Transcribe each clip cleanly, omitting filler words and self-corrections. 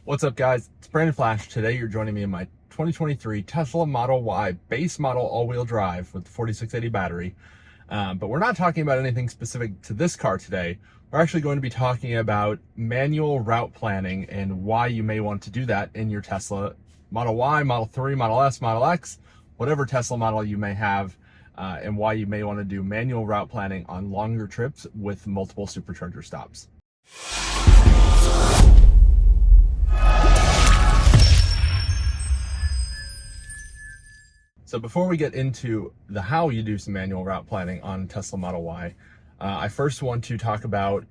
What's up, guys? It's Brandon Flash. Today you're joining me in my 2023 Tesla Model Y base model all-wheel drive with the 4680 battery. But we're not talking about anything specific to this car today. We're actually going to be talking about manual route planning and why you may want to do that in your Tesla Model Y, Model 3, Model S, Model X, whatever Tesla model you may have, and why you may want to do manual route planning on longer trips with multiple supercharger stops. So before we get into the how you do some manual route planning on Tesla Model Y, I first want to talk about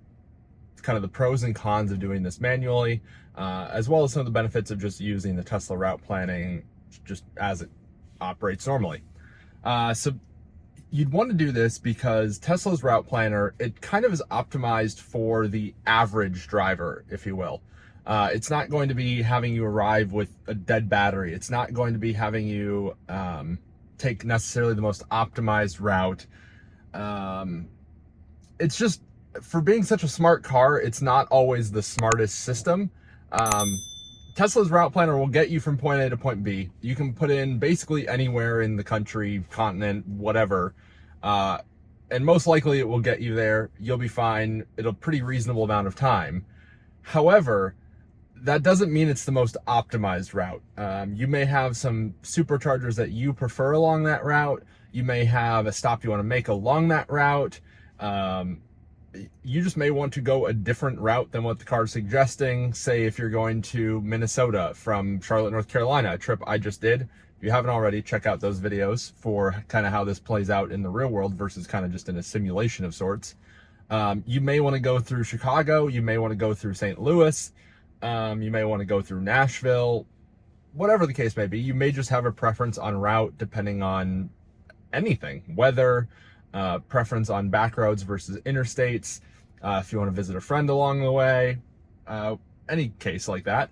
kind of the pros and cons of doing this manually, as well as some of the benefits of just using the Tesla route planning just as it operates normally. So you'd want to do this because Tesla's route planner, it kind of is optimized for the average driver, if you will. It's not going to be having you arrive with a dead battery. It's not going to be having you take necessarily the most optimized route. It's just, for being such a smart car, it's not always the smartest system. Tesla's route planner will get you from point A to point B. You can put in basically anywhere in the country, continent, whatever. And most likely it will get you there. You'll be fine. It'll pretty reasonable amount of time. However, that doesn't mean it's the most optimized route. You may have some superchargers that you prefer along that route. You may have a stop you want to make along that route. You just may want to go a different route than what the car is suggesting. Say if you're going to Minnesota from Charlotte, North Carolina, a trip I just did. If you haven't already, check out those videos for kind of how this plays out in the real world versus kind of just in a simulation of sorts. You may want to go through Chicago. You may want to go through St. Louis. You may want to go through Nashville. Whatever the case may be, you may just have a preference on route depending on anything, weather, preference on back roads versus interstates, if you want to visit a friend along the way, any case like that.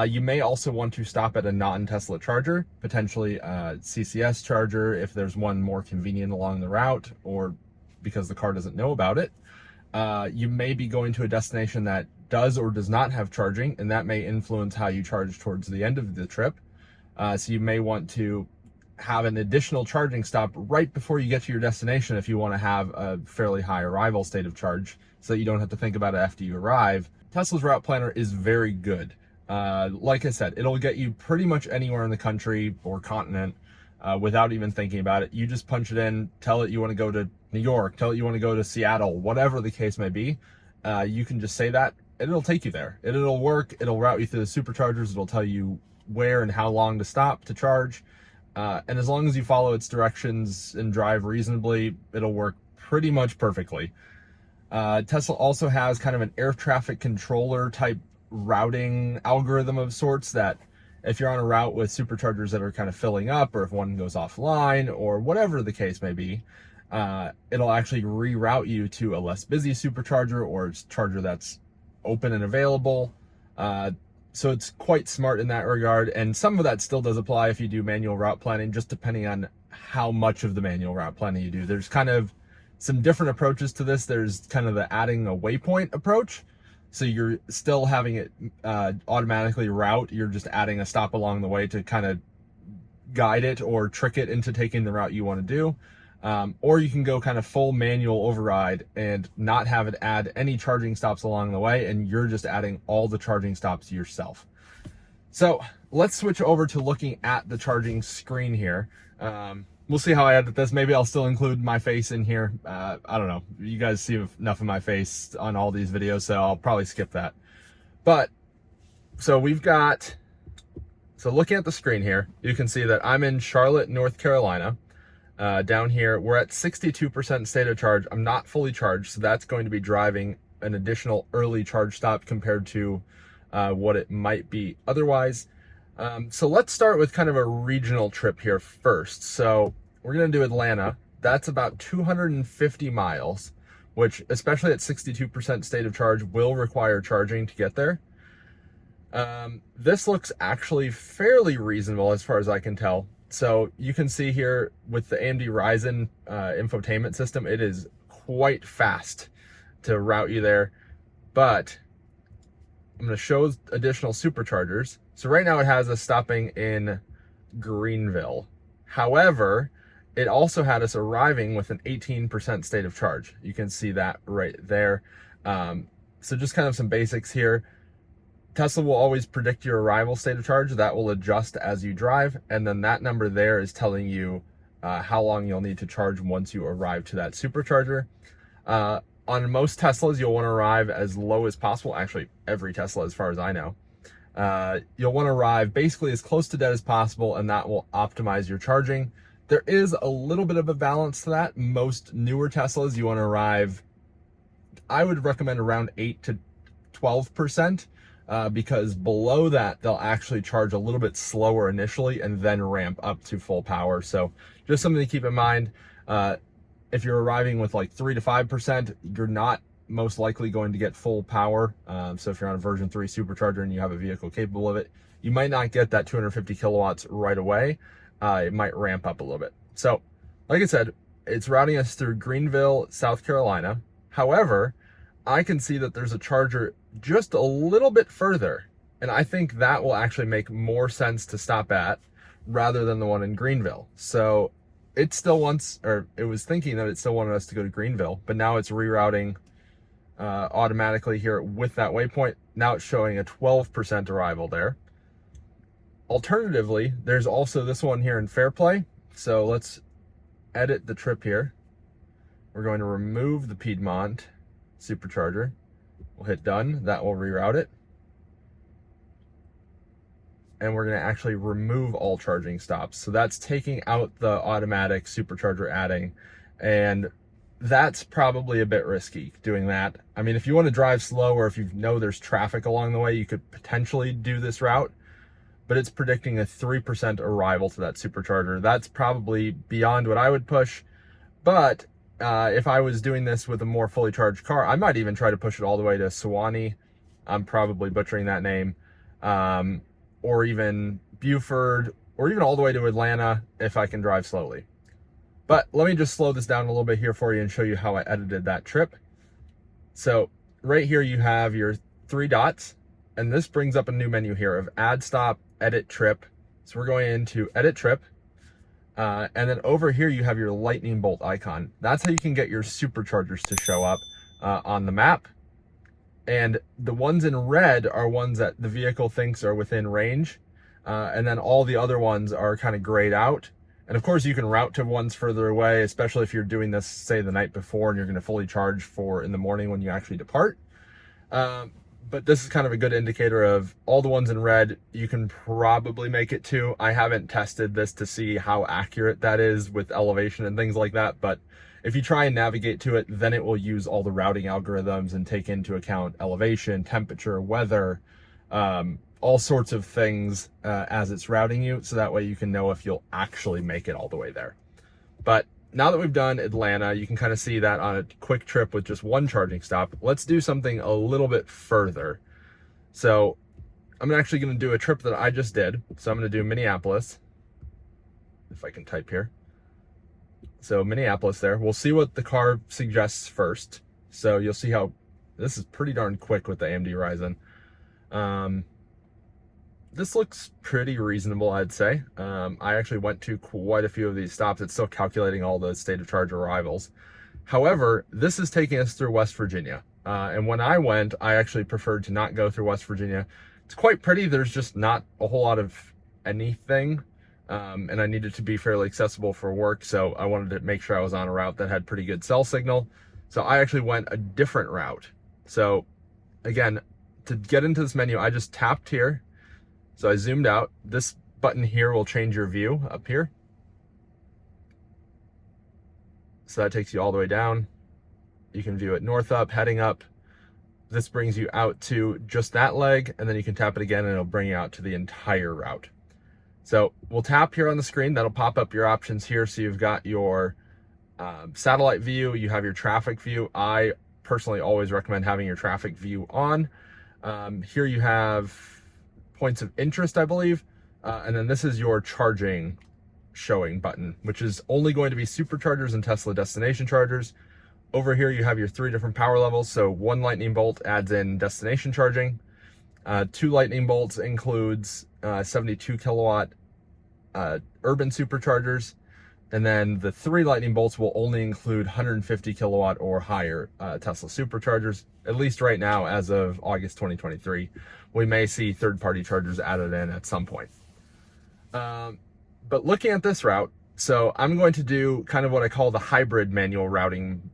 You may also want to stop at a non-Tesla charger, potentially a CCS charger if there's one more convenient along the route or because the car doesn't know about it. You may be going to a destination that does or does not have charging, and that may influence how you charge towards the end of the trip. So you may want to have an additional charging stop right before you get to your destination if you want to have a fairly high arrival state of charge so that you don't have to think about it after you arrive. Tesla's route planner is very good. Like I said, it'll get you pretty much anywhere in the country or continent without even thinking about it. You just punch it in, tell it you want to go to New York, tell it you want to go to Seattle, whatever the case may be. You can just say that and it'll take you there. It'll work. It'll route you through the superchargers. It'll tell you where and how long to stop to charge. And as long as you follow its directions and drive reasonably, it'll work pretty much perfectly. Tesla also has kind of an air traffic controller type routing algorithm of sorts that if you're on a route with superchargers that are kind of filling up, or if one goes offline or whatever the case may be, it'll actually reroute you to a less busy supercharger or charger that's open and available. So it's quite smart in that regard. And some of that still does apply if you do manual route planning, just depending on how much of the manual route planning you do. There's kind of some different approaches to this. There's kind of the adding a waypoint approach. So you're still having it automatically route. You're just adding a stop along the way to kind of guide it or trick it into taking the route you want to do. Or you can go kind of full manual override and not have it add any charging stops along the way, and you're just adding all the charging stops yourself. So let's switch over to looking at the charging screen here. We'll see how I edit this. Maybe I'll still include my face in here. I don't know. You guys see enough of my face on all these videos, so I'll probably skip that. But so looking at the screen here, you can see that I'm in Charlotte, North Carolina. Down here, we're at 62% state of charge. I'm not fully charged, so that's going to be driving an additional early charge stop compared to what it might be otherwise. So let's start with kind of a regional trip here first. So we're going to do Atlanta. That's about 250 miles, which, especially at 62% state of charge, will require charging to get there. This looks actually fairly reasonable as far as I can tell. So you can see here with the AMD Ryzen infotainment system, it is quite fast to route you there. But I'm going to show additional superchargers. So right now it has us stopping in Greenville. However, it also had us arriving with an 18% state of charge. You can see that right there. So just kind of some basics here. Tesla will always predict your arrival state of charge. That will adjust as you drive. And then that number there is telling you how long you'll need to charge once you arrive to that supercharger. On most Teslas, you'll want to arrive as low as possible. Actually, every Tesla, as far as I know. You'll want to arrive basically as close to dead as possible, and that will optimize your charging. There is a little bit of a balance to that. Most newer Teslas, you want to arrive, I would recommend around 8 to 12%, because below that, they'll actually charge a little bit slower initially and then ramp up to full power. So just something to keep in mind. If you're arriving with like 3 to 5%, you're not most likely going to get full power. So if you're on a version 3 supercharger and you have a vehicle capable of it, you might not get that 250 kilowatts right away. It might ramp up a little bit. So like I said, it's routing us through Greenville, South Carolina. However, I can see that there's a charger just a little bit further, and I think that will actually make more sense to stop at rather than the one in Greenville. So it still wants, or it was thinking that it still wanted us to go to Greenville, but now it's rerouting automatically here with that waypoint. Now it's showing a 12% arrival there. Alternatively, there's also this one here in Fairplay. So let's edit the trip here. We're going to remove the Piedmont supercharger. We'll hit done. That will reroute it. And we're going to actually remove all charging stops. So that's taking out the automatic supercharger adding. And that's probably a bit risky doing that. I mean, if you want to drive slow, or if you know there's traffic along the way, you could potentially do this route. But it's predicting a 3% arrival to that supercharger. That's probably beyond what I would push. But if I was doing this with a more fully charged car, I might even try to push it all the way to Sewanee. I'm probably butchering that name. Or even Buford, or even all the way to Atlanta if I can drive slowly. But let me just slow this down a little bit here for you and show you how I edited that trip. So right here you have your 3 dots, and this brings up a new menu here of add stop, edit trip. So we're going into edit trip. And then over here you have your lightning bolt icon. That's how you can get your superchargers to show up on the map. And the ones in red are ones that the vehicle thinks are within range. And then all the other ones are kind of grayed out. And of course you can route to ones further away, especially if you're doing this, say, the night before and you're going to fully charge for in the morning when you actually depart. But this is kind of a good indicator of all the ones in red you can probably make it to. I haven't tested this to see how accurate that is with elevation and things like that, but if you try and navigate to it, then it will use all the routing algorithms and take into account elevation, temperature, weather, all sorts of things as it's routing you, so that way you can know if you'll actually make it all the way there. But now that we've done Atlanta, you can kind of see that on a quick trip with just one charging stop. Let's do something a little bit further. So I'm actually going to do a trip that I just did. So I'm going to do Minneapolis, if I can type here. So Minneapolis there. We'll see what the car suggests first. So you'll see how this is pretty darn quick with the AMD Ryzen. This looks pretty reasonable, I'd say. I actually went to quite a few of these stops. It's still calculating all the state of charge arrivals. However, this is taking us through West Virginia. And when I went, I actually preferred to not go through West Virginia. It's quite pretty. There's just not a whole lot of anything. And I needed to be fairly accessible for work. So I wanted to make sure I was on a route that had pretty good cell signal. So I actually went a different route. So again, to get into this menu, I just tapped here. So I zoomed out. This button here will change your view up here. So that takes you all the way down. You can view it north up, heading up. This brings you out to just that leg, and then you can tap it again and it'll bring you out to the entire route. So we'll tap here on the screen. That'll pop up your options here. So you've got your satellite view, you have your traffic view. I personally always recommend having your traffic view on. Here you have points of interest, I believe. And then this is your charging showing button, which is only going to be superchargers and Tesla destination chargers. Over here, you have your 3 different power levels. So one lightning bolt adds in destination charging. 2 lightning bolts includes 72 kilowatt urban superchargers, and then the 3 lightning bolts will only include 150 kilowatt or higher Tesla superchargers, at least right now as of August 2023. We may see third-party chargers added in at some point. But looking at this route, so I'm going to do kind of what I call the hybrid manual routing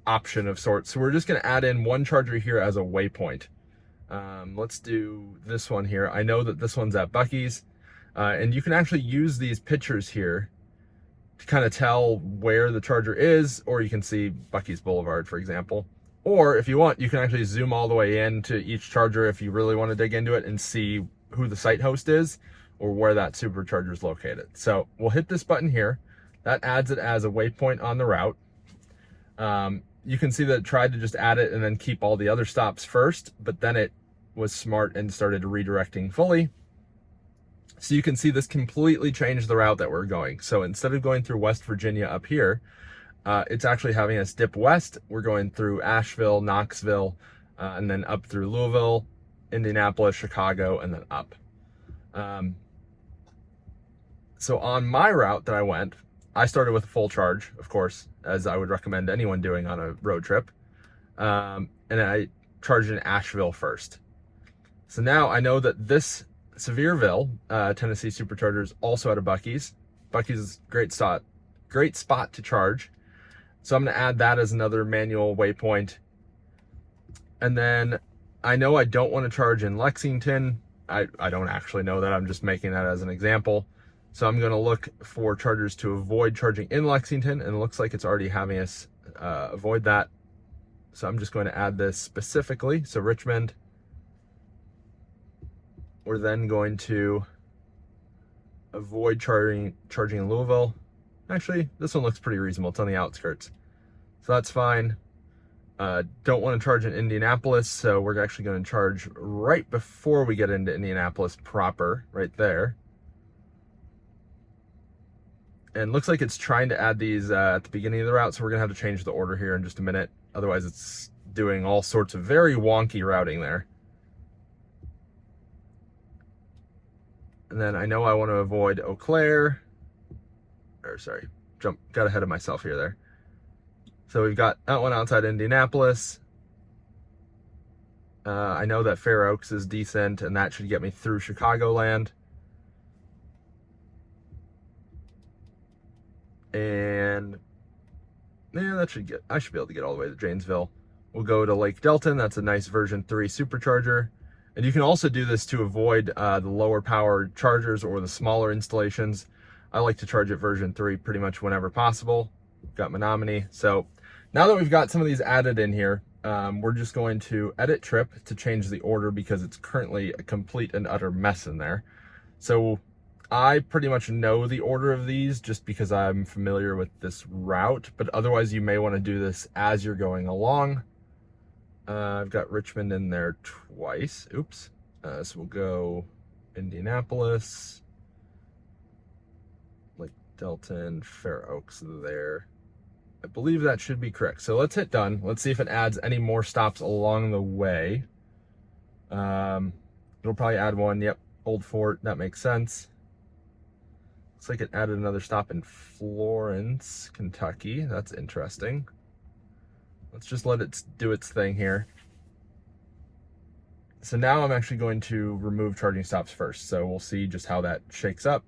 option of sorts. So we're just going to add in one charger here as a waypoint. Let's do this one here. I know that this one's at Buc-ee's, and you can actually use these pictures here to kind of tell where the charger is, or you can see Buc-ee's Boulevard, for example. Or if you want, you can actually zoom all the way into each charger if you really want to dig into it and see who the site host is or where that supercharger is located. So we'll hit this button here. That adds it as a waypoint on the route. You can see that it tried to just add it and then keep all the other stops first, but then it was smart and started redirecting fully. So you can see this completely changed the route that we're going. So instead of going through West Virginia up here, it's actually having us dip west. We're going through Asheville, Knoxville, and then up through Louisville, Indianapolis, Chicago, and then up. So on my route that I went, I started with a full charge, of course, as I would recommend anyone doing on a road trip. And I charged in Asheville first. So now I know that this Sevierville, Tennessee supercharger is also at a Buc-ee's. Buc-ee's is a great spot to charge. So I'm going to add that as another manual waypoint. And then I know I don't want to charge in Lexington. I don't actually know that. I'm just making that as an example. So I'm going to look for chargers to avoid charging in Lexington, and it looks like it's already having us avoid that. So I'm just going to add this specifically. So Richmond, we're then going to avoid charging in Louisville. Actually, this one looks pretty reasonable. It's on the outskirts, so that's fine. Don't want to charge in Indianapolis, so we're actually going to charge right before we get into Indianapolis proper, right there. And looks like it's trying to add these at the beginning of the route, so we're going to have to change the order here in just a minute. Otherwise, it's doing all sorts of very wonky routing there. And then I know I want to avoid Eau Claire. Or sorry, got ahead of myself here there. So we've got that one outside Indianapolis. I know that Fair Oaks is decent, and that should get me through Chicagoland. And yeah, I should be able to get all the way to Janesville. We'll go to Lake Delton. That's a nice version 3 supercharger. And you can also do this to avoid the lower power chargers or the smaller installations. I like to charge at version 3 pretty much whenever possible. We've got Menominee. So now that we've got some of these added in here, we're just going to edit trip to change the order because it's currently a complete and utter mess in there. So I pretty much know the order of these just because I'm familiar with this route, but otherwise you may want to do this as you're going along. I've got Richmond in there twice. Oops. So we'll go Indianapolis, Lake Delton, Fair Oaks there. I believe that should be correct. So let's hit done. Let's see if it adds any more stops along the way. It'll probably add one. Yep. Old Fort. That makes sense. Looks like it added another stop in Florence, Kentucky. That's interesting. Let's just let it do its thing here. So now I'm actually going to remove charging stops first. So we'll see just how that shakes up.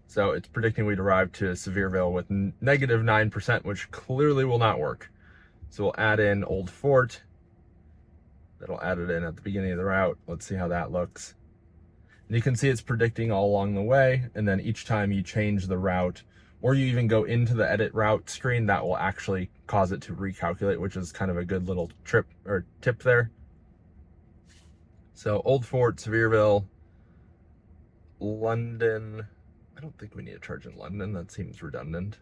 So it's predicting we'd arrive to Sevierville with negative 9%, which clearly will not work. So we'll add in Old Fort. That'll add it in at the beginning of the route. Let's see how that looks. And you can see it's predicting all along the way. And then each time you change the route, or you even go into the edit route screen, that will actually cause it to recalculate, which is kind of a good little tip there. So Old Fort, Sevierville, London. I don't think we need to charge in London. That seems redundant.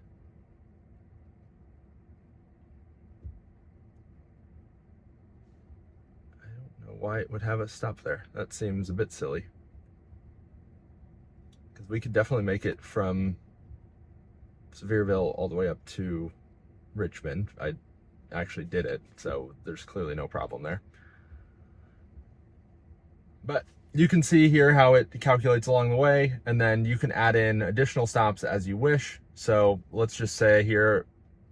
I don't know why it would have us stop there. That seems a bit silly. Because we could definitely make it from Sevierville all the way up to Richmond. I actually did it, so there's clearly no problem there. But you can see here how it calculates along the way, and then you can add in additional stops as you wish. So let's just say here,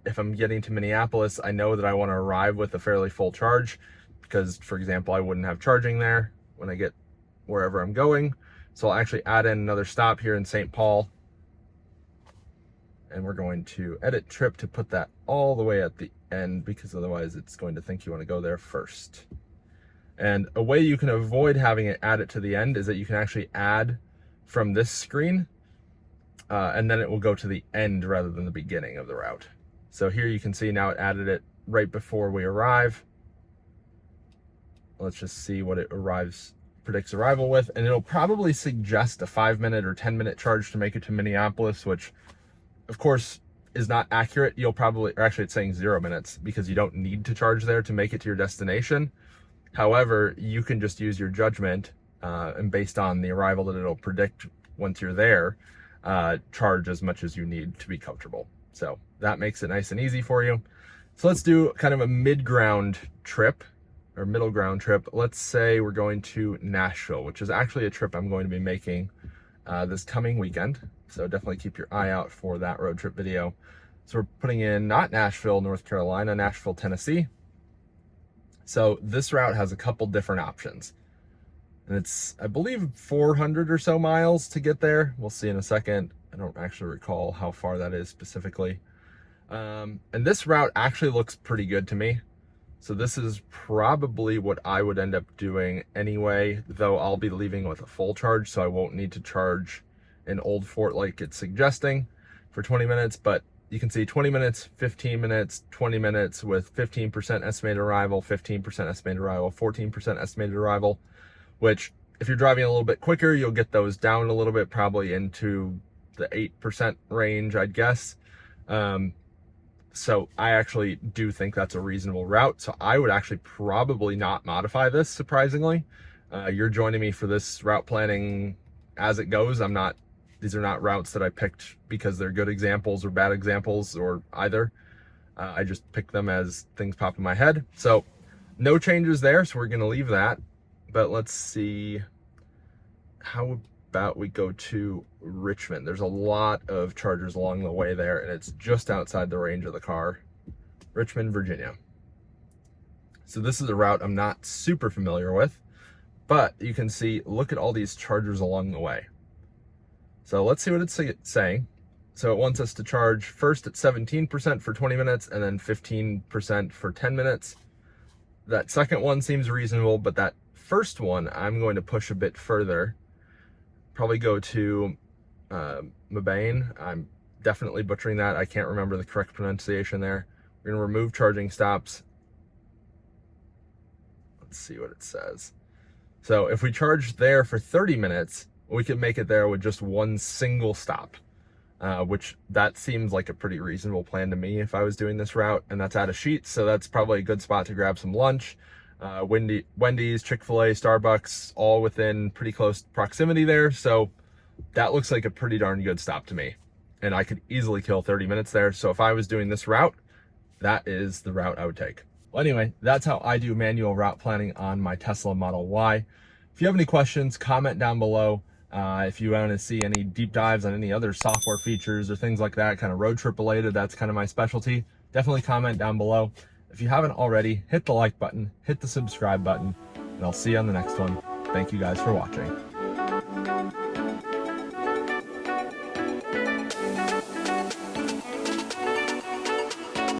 if I'm getting to Minneapolis, I know that I want to arrive with a fairly full charge because, for example, I wouldn't have charging there when I get wherever I'm going. So I'll actually add in another stop here in St. Paul. And we're going to edit trip to put that all the way at the end, because otherwise it's going to think you want to go there first. And a way you can avoid having it add it to the end is that you can actually add from this screen, and then it will go to the end rather than the beginning of the route. So here you can see now it added it right before we arrive. Let's just see what it predicts arrival with, and it'll probably suggest a 5-minute or 10-minute charge to make it to Minneapolis, which of course is not accurate. You'll probably, or actually it's saying 0 minutes because you don't need to charge there to make it to your destination. However, you can just use your judgment, and based on the arrival that it'll predict once you're there, charge as much as you need to be comfortable. So that makes it nice and easy for you. So let's do kind of a mid-ground trip, or middle ground trip. Let's say we're going to Nashville, which is actually a trip I'm going to be making this coming weekend. So definitely keep your eye out for that road trip video. So we're putting in not Nashville, North Carolina, Nashville, Tennessee. So this route has a couple different options. And it's, I believe, 400 or so miles to get there. We'll see in a second. I don't actually recall how far that is specifically. And this route actually looks pretty good to me. So this is probably what I would end up doing anyway, though I'll be leaving with a full charge, so I won't need to charge in Old Fort like it's suggesting for 20 minutes. But you can see 20 minutes, 15 minutes, 20 minutes with 15% estimated arrival, 15% estimated arrival, 14% estimated arrival, which if you're driving a little bit quicker, you'll get those down a little bit, probably into the 8% range, I'd guess. So I actually do think that's a reasonable route. So I would actually probably not modify this, surprisingly. You're joining me for this route planning as it goes. These are not routes that I picked because they're good examples or bad examples or either. I just picked them as things pop in my head. So no changes there, so we're gonna leave that. But let's see, how about we go to Richmond? There's a lot of chargers along the way there, and it's just outside the range of the car. Richmond, Virginia. So this is a route I'm not super familiar with, but you can see, look at all these chargers along the way. So let's see what it's saying. So it wants us to charge first at 17% for 20 minutes and then 15% for 10 minutes. That second one seems reasonable, but that first one I'm going to push a bit further. Probably go to Mabane. I'm definitely butchering that. I can't remember the correct pronunciation there. We're going to remove charging stops. Let's see what it says. So if we charge there for 30 minutes, we could make it there with just one single stop, which that seems like a pretty reasonable plan to me if I was doing this route, and that's out of Sheets, so that's probably a good spot to grab some lunch. Wendy's, Chick-fil-A, Starbucks, all within pretty close proximity there. So that looks like a pretty darn good stop to me. And I could easily kill 30 minutes there. So if I was doing this route, that is the route I would take. Well, anyway, that's how I do manual route planning on my Tesla Model Y. If you have any questions, comment down below. If you want to see any deep dives on any other software features or things like that, kind of road trip related, that's kind of my specialty. Definitely comment down below. If you haven't already, hit the like button, hit the subscribe button, and I'll see you on the next one. Thank you guys for watching.